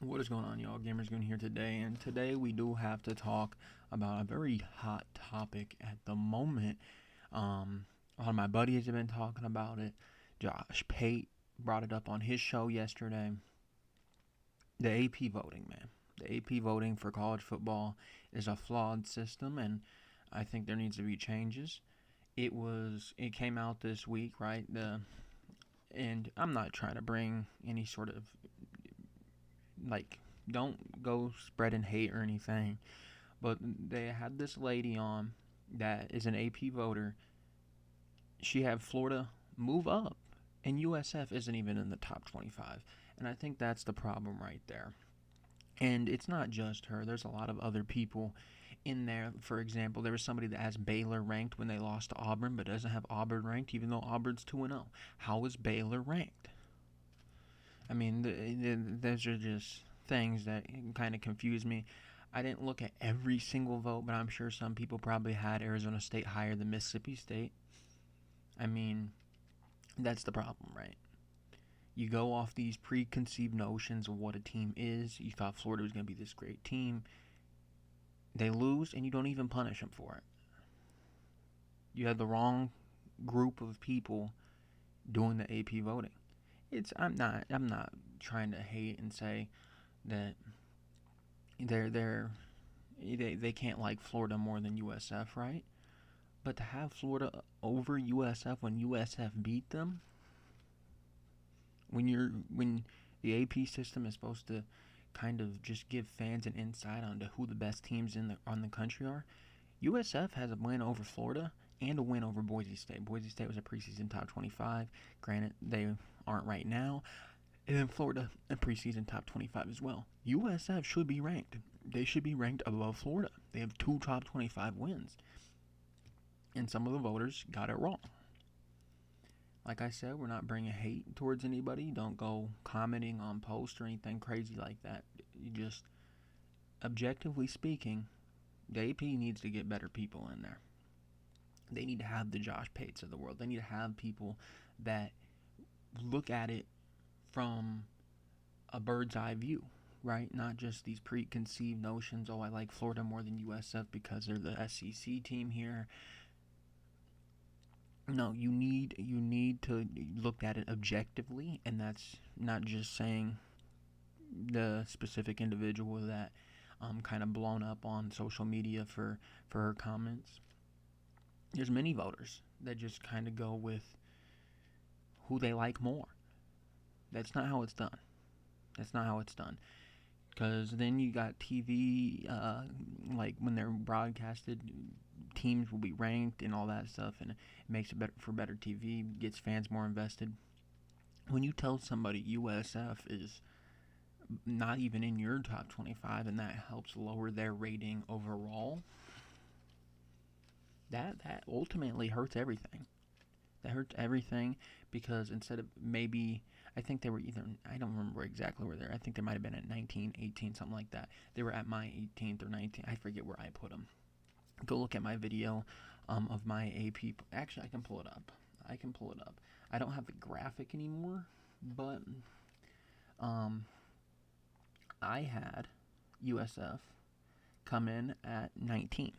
What is going on, y'all? GamersGoon here today, and today we do have to talk about a very hot topic at the moment. A lot of my buddies have been talking about it. Josh Pate brought it up on his show yesterday. The AP voting, man. The AP voting for college football is a flawed system, and I think there needs to be changes. It came out this week, right? And I'm not trying to bring any sort of like don't go spreading hate or anything, but they had this lady on that is an AP voter. She had Florida move up, and USF isn't even in the top 25. And I think that's the problem right there. And it's not just her, there's a lot of other people in there. For example, there was somebody that has Baylor ranked when they lost to Auburn, but doesn't have Auburn ranked, even though Auburn's 2-0. How is Baylor ranked? I mean, those are just things that kind of confuse me. I didn't look at every single vote, but I'm sure some people probably had Arizona State higher than Mississippi State. I mean, that's the problem, right? You go off these preconceived notions of what a team is. You thought Florida was going to be this great team. They lose, and you don't even punish them for it. You had the wrong group of people doing the AP voting. I'm not trying to hate and say that they can't like Florida more than USF, right? But to have Florida over USF when USF beat them, when the AP system is supposed to kind of just give fans an insight onto who the best teams on the country are, USF has a win over Florida and a win over Boise State. Boise State was a preseason top 25. Granted, they aren't right now. And then Florida, a preseason top 25 as well. USF should be ranked. They should be ranked above Florida. They have two top 25 wins. And some of the voters got it wrong. Like I said, we're not bringing hate towards anybody. Don't go commenting on posts or anything crazy like that. You just, objectively speaking, the AP needs to get better people in there. They need to have the Josh Pates of the world. They need to have people that look at it from a bird's eye view, right? Not just these preconceived notions. Oh, I like Florida more than USF because they're the SEC team here. No, you need to look at it objectively, and that's not just saying the specific individual that kind of blown up on social media for her comments. There's many voters that just kind of go with who they like more. That's not how it's done. That's not how it's done. Because then you got TV, like when they're broadcasted, teams will be ranked and all that stuff, and it makes it better for better TV, gets fans more invested. When you tell somebody USF is not even in your top 25 and that helps lower their rating overall, that ultimately hurts everything. That hurts everything because instead of maybe, I think they were either, I don't remember exactly where they're, I think they might have been at 19, 18, something like that. They were at my 18th or 19th, I forget where I put them. Go look at my video of my AP. Actually, I can pull it up. I can pull it up. I don't have the graphic anymore, but um, I had USF come in at 19.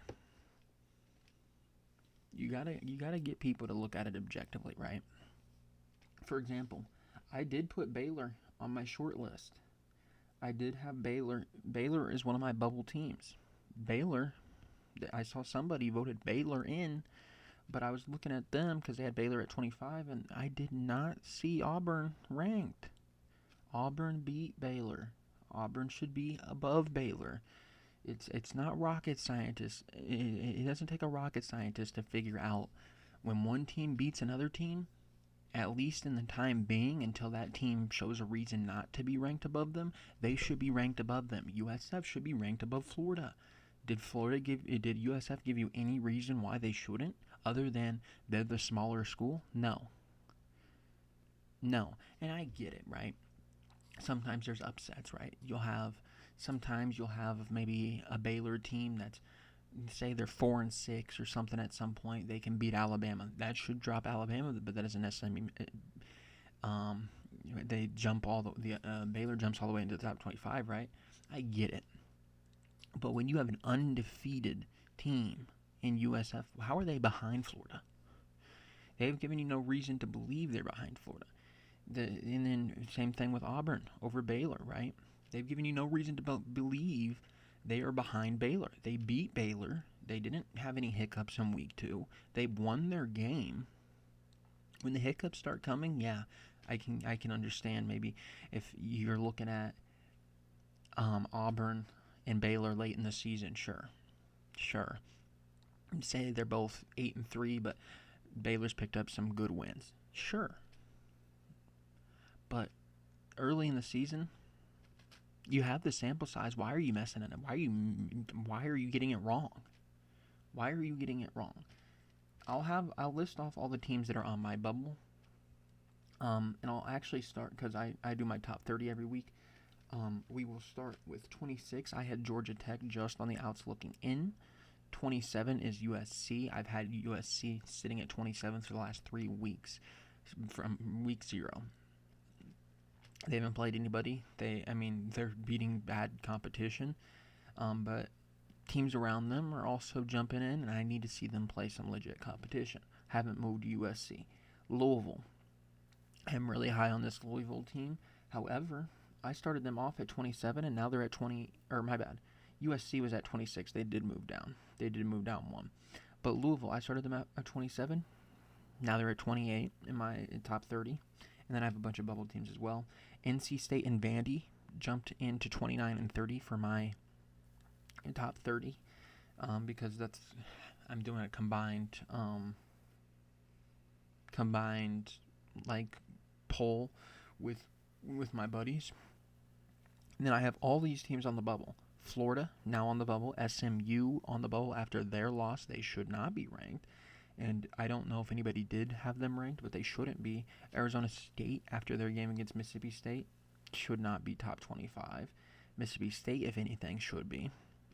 You gotta get people to look at it objectively, right? For example, I did put Baylor on my short list. I did have Baylor. Baylor is one of my bubble teams. Baylor, I saw somebody voted Baylor in, but I was looking at them because they had Baylor at 25, and I did not see Auburn ranked. Auburn beat Baylor. Auburn should be above Baylor. It's not rocket scientists. It doesn't take a rocket scientist to figure out when one team beats another team, at least in the time being, until that team shows a reason not to be ranked above them, they should be ranked above them. USF should be ranked above Florida. Did USF give you any reason why they shouldn't, other than they're the smaller school? No. No. And I get it, right? Sometimes there's upsets, right? Sometimes you'll have maybe a Baylor team that's, say they're 4-6 or something at some point. They can beat Alabama. That should drop Alabama, but that doesn't necessarily mean they jump Baylor jumps all the way into the top 25, right? I get it. But when you have an undefeated team in USF, how are they behind Florida? They've given you no reason to believe they're behind Florida. And then same thing with Auburn over Baylor, right? They've given you no reason to believe they are behind Baylor. They beat Baylor. They didn't have any hiccups in week 2. They won their game. When the hiccups start coming, yeah, I can understand maybe if you're looking at Auburn and Baylor late in the season, sure. Say they're both 8-3, but Baylor's picked up some good wins, sure. But early in the season, you have the sample size. Why are you messing it up? Why are you getting it wrong? Why are you getting it wrong? I'll list off all the teams that are on my bubble. And I'll actually start because I do my top 30 every week. We will start with 26. I had Georgia Tech just on the outs looking in. 27 is USC. I've had USC sitting at 27 for the last 3 weeks from week 0. They haven't played anybody. They're beating bad competition. But teams around them are also jumping in, and I need to see them play some legit competition. Haven't moved USC. Louisville. I'm really high on this Louisville team. However, I started them off at 27, and now they're at 20. Or my bad. USC was at 26. They did move down. They did move down 1. But Louisville, I started them at 27. Now they're at 28 in my top 30. And then I have a bunch of bubble teams as well. NC State and Vandy jumped into 29 and 30 for my top 30 because I'm doing a combined like poll with my buddies. And then I have all these teams on the bubble. Florida now on the bubble. SMU on the bubble after their loss. They should not be ranked. And I don't know if anybody did have them ranked, but they shouldn't be. Arizona State, after their game against Mississippi State, should not be top 25. Mississippi State, if anything, should be.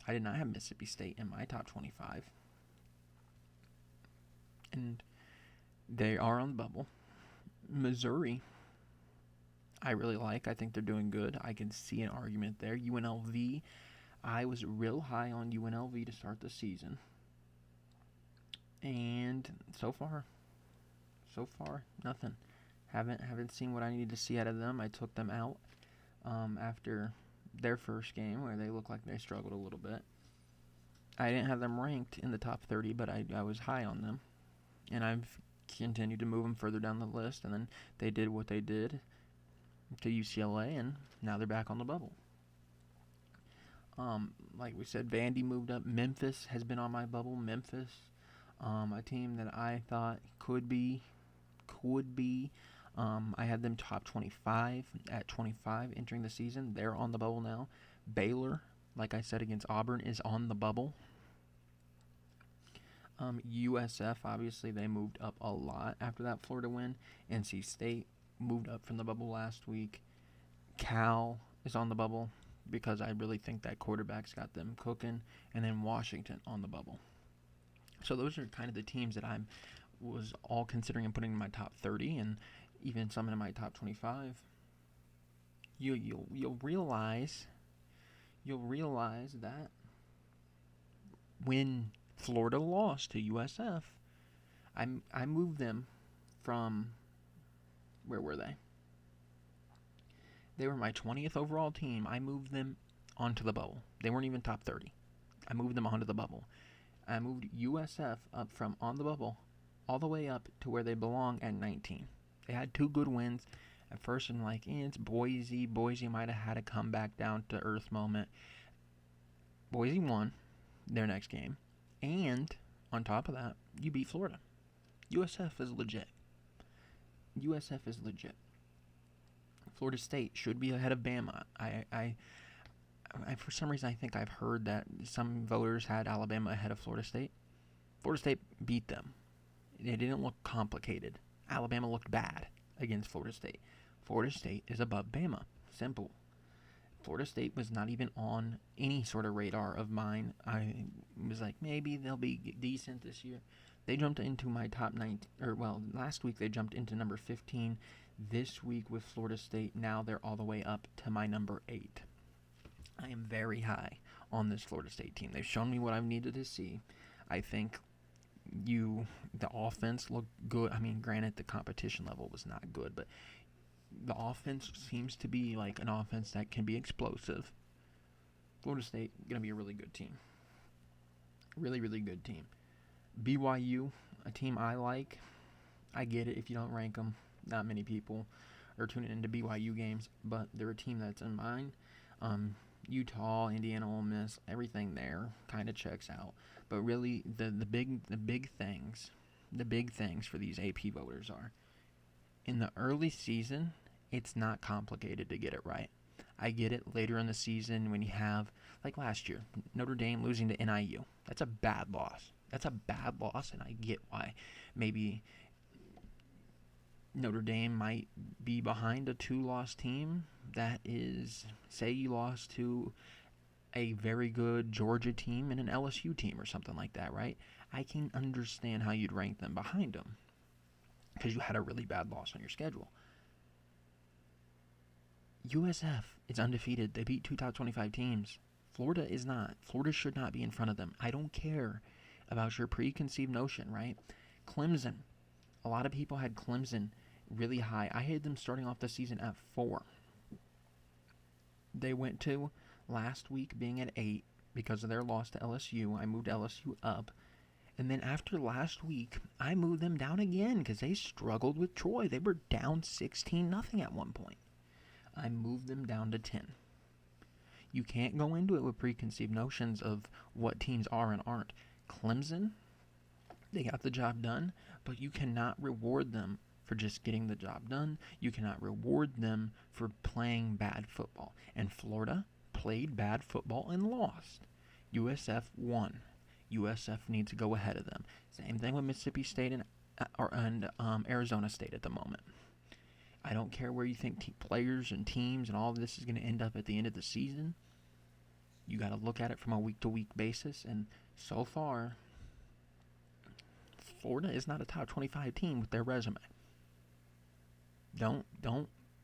I did not have Mississippi State in my top 25. And they are on the bubble. Missouri, I really like. I think they're doing good. I can see an argument there. UNLV, I was real high on UNLV to start the season. And so far, nothing. Haven't seen what I needed to see out of them. I took them out after their first game where they looked like they struggled a little bit. I didn't have them ranked in the top 30, but I was high on them. And I've continued to move them further down the list. And then they did what they did to UCLA, and now they're back on the bubble. Like we said, Vandy moved up. Memphis has been on my bubble. Memphis, a team that I thought could be. I had them top 25 at 25 entering the season. They're on the bubble now. Baylor, like I said, against Auburn, is on the bubble. USF, obviously, they moved up a lot after that Florida win. NC State moved up from the bubble last week. Cal is on the bubble because I really think that quarterback's got them cooking. And then Washington on the bubble. So those are kind of the teams that I was all considering and putting in my top 30 and even some in my top 25. You'll realize that when Florida lost to USF, I moved them from, where were they? They were my 20th overall team. I moved them onto the bubble. They weren't even top 30. I moved them onto the bubble. I moved USF up from on the bubble all the way up to where they belong at 19. They had 2 good wins. At first, I'm like, it's Boise. Boise might have had a comeback down to earth moment. Boise won their next game. And on top of that, you beat Florida. USF is legit. Florida State should be ahead of Bama. I for some reason, I think I've heard that some voters had Alabama ahead of Florida State. Florida State beat them. It didn't look complicated. Alabama looked bad against Florida State. Florida State is above Bama. Simple. Florida State was not even on any sort of radar of mine. I was like, maybe they'll be decent this year. They jumped into my top 19, last week they jumped into number 15. This week with Florida State, now they're all the way up to my number 8. I am very high on this Florida State team. They've shown me what I've needed to see. I think the offense looked good. I mean, granted, the competition level was not good, but the offense seems to be like an offense that can be explosive. Florida State going to be a really good team. Really, really good team. BYU, a team I like. I get it if you don't rank them. Not many people are tuning into BYU games, but they're a team that's in mine. Utah, Indiana, Ole Miss, everything there kind of checks out. But really, the big things for these AP voters are in the early season. It's not complicated to get it right. I get it later in the season when you have, like last year, Notre Dame losing to NIU. That's a bad loss. And I get why. Maybe Notre Dame might be behind a 2-loss team that is, say you lost to a very good Georgia team and an LSU team or something like that, right? I can understand how you'd rank them behind them because you had a really bad loss on your schedule. USF is undefeated. They beat 2 top 25 teams. Florida is not. Florida should not be in front of them. I don't care about your preconceived notion, right? Clemson. A lot of people had Clemson really high. I had them starting off the season at 4. They went to last week being at 8 because of their loss to LSU. I moved LSU up. And then after last week, I moved them down again because they struggled with Troy. They were down 16-0 at one point. I moved them down to 10. You can't go into it with preconceived notions of what teams are and aren't. Clemson, they got the job done, but you cannot reward them for just getting the job done. You cannot reward them for playing bad football. And Florida played bad football and lost. USF won. USF needs to go ahead of them. Same thing with Mississippi State and Arizona State at the moment. I don't care where you think players and teams and all of this is going to end up at the end of the season. You got to look at it from a week-to-week basis, and so far, Florida is not a top 25 team with their resume. Don't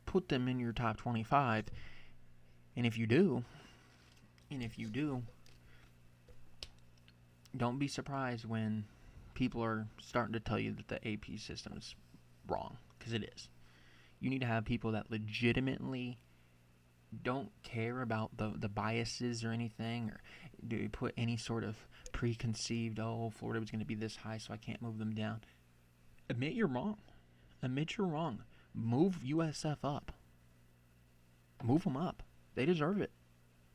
put them in your top 25. And if you do, don't be surprised when people are starting to tell you that the AP system is wrong, because it is. You need to have people that legitimately don't care about the biases or anything, or do you put any sort of preconceived, Florida was going to be this high, so I can't move them down. Admit you're wrong. Move USF up. Move them up. They deserve it.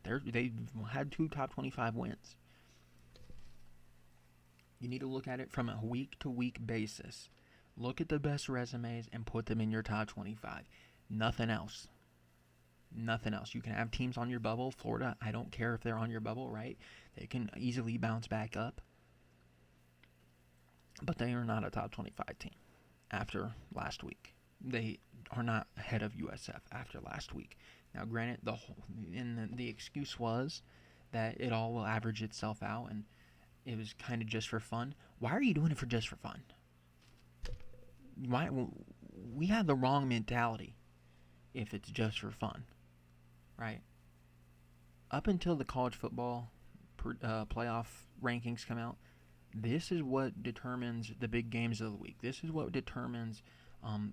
They've had 2 top 25 wins. You need to look at it from a week-to-week basis. Look at the best resumes and put them in your top 25. Nothing else. You can have teams on your bubble. Florida, I don't care if they're on your bubble, right? They can easily bounce back up. But they are not a top 25 team after last week. They are not ahead of USF after last week. Now, granted, the excuse was that it all will average itself out, and it was kind of just for fun. Why are you doing it for just for fun? We have the wrong mentality if it's just for fun, right? Up until the college football playoff rankings come out, this is what determines the big games of the week. This is what determines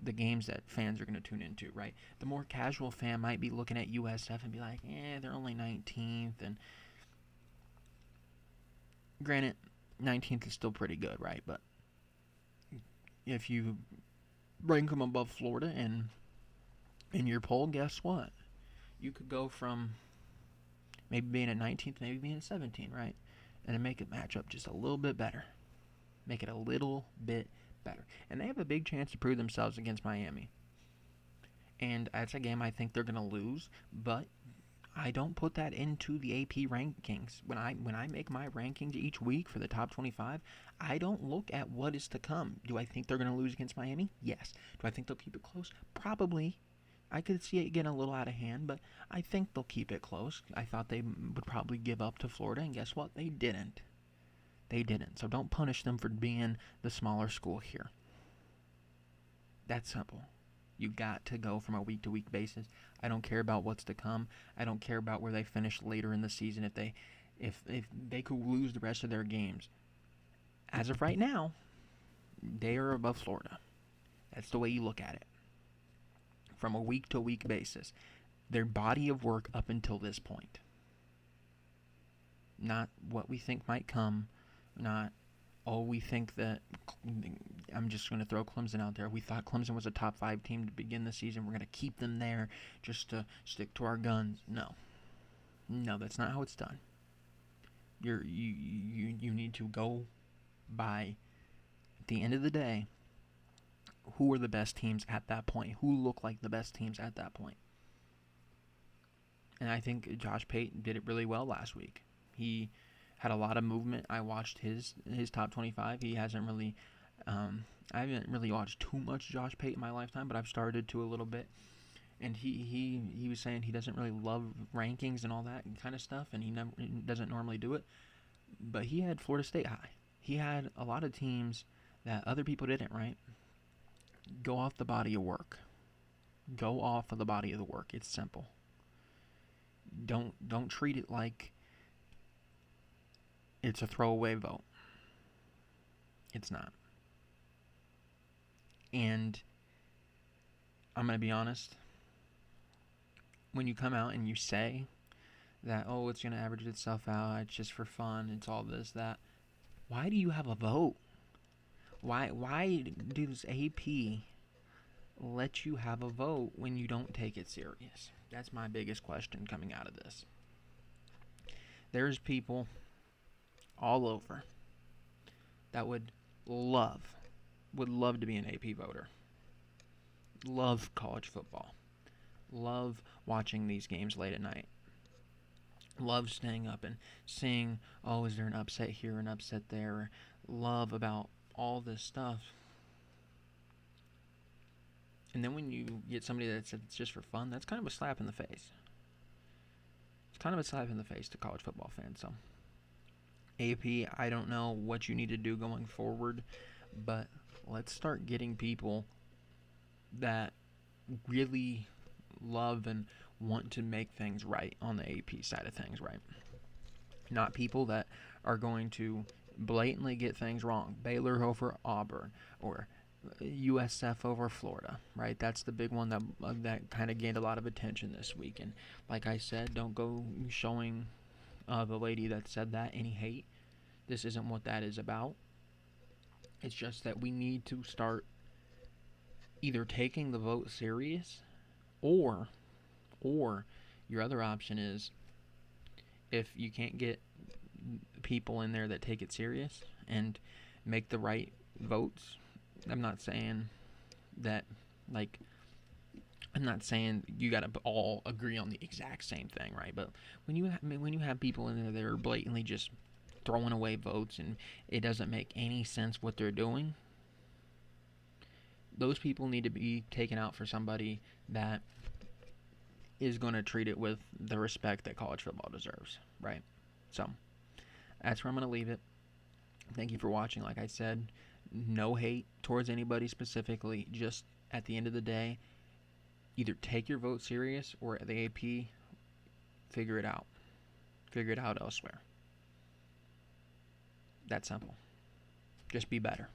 the games that fans are going to tune into, right? The more casual fan might be looking at USF and be like, they're only 19th. And granted, 19th is still pretty good, right? But if you rank them above Florida in your poll, guess what? You could go from maybe being at 19th, maybe being at 17th, right? And then make it match up just a little bit better. Make it a little bit better. And they have a big chance to prove themselves against Miami. And that's a game I think they're going to lose, but I don't put that into the AP rankings. When I make my rankings each week for the top 25, I don't look at what is to come. Do I think they're going to lose against Miami? Yes. Do I think they'll keep it close? Probably. I could see it getting a little out of hand, but I think they'll keep it close. I thought they would probably give up to Florida, and guess what? They didn't. So don't punish them for being the smaller school here. That's simple. You got to go from a week-to-week basis. I don't care about what's to come. I don't care about where they finish later in the season if they could lose the rest of their games. As of right now, they are above Florida. That's the way you look at it. From a week-to-week basis. Their body of work up until this point. Not what we think might come. Not, we think that... I'm just going to throw Clemson out there. We thought Clemson was a top 5 team to begin the season. We're going to keep them there just to stick to our guns. No. No, that's not how it's done. You need to go by, at the end of the day, who are the best teams at that point? Who look like the best teams at that point? And I think Josh Pate did it really well last week. He had a lot of movement. I watched his top 25. He hasn't really... I haven't really watched too much Josh Pate in my lifetime, but I've started to a little bit. And he was saying he doesn't really love rankings and all that kind of stuff, and he doesn't normally do it. But he had Florida State high. He had a lot of teams that other people didn't, right? Go off the body of work. Go off of the body of the work. It's simple. Don't treat it like it's a throwaway vote. It's not. And I'm going to be honest. When you come out and you say that, it's going to average itself out, it's just for fun, it's all this, that, why do you have a vote? Why does AP let you have a vote when you don't take it serious? That's my biggest question coming out of this. There's people all over that would love to be an AP voter. Love college football. Love watching these games late at night. Love staying up and seeing, is there an upset here, an upset there. Love about all this stuff. And then when you get somebody that says it's just for fun, that's kind of a slap in the face. It's kind of a slap in the face to college football fans. So, AP, I don't know what you need to do going forward, but let's start getting people that really love and want to make things right on the AP side of things, right? Not people that are going to blatantly get things wrong. Baylor over Auburn or USF over Florida, right? That's the big one that kind of gained a lot of attention this week. And like I said, don't go showing the lady that said that any hate. This isn't what that is about. It's just that we need to start either taking the vote serious or your other option is, if you can't get people in there that take it serious and make the right votes. I'm not saying that, I'm not saying you got to all agree on the exact same thing, right? But when you have people in there that are blatantly just throwing away votes and it doesn't make any sense what they're doing, those people need to be taken out for somebody that is going to treat it with the respect that college football deserves, right? So, that's where I'm going to leave it. Thank you for watching. Like I said, no hate towards anybody specifically. Just at the end of the day, either take your vote serious or at the AP, figure it out. Figure it out elsewhere. That simple. Just be better.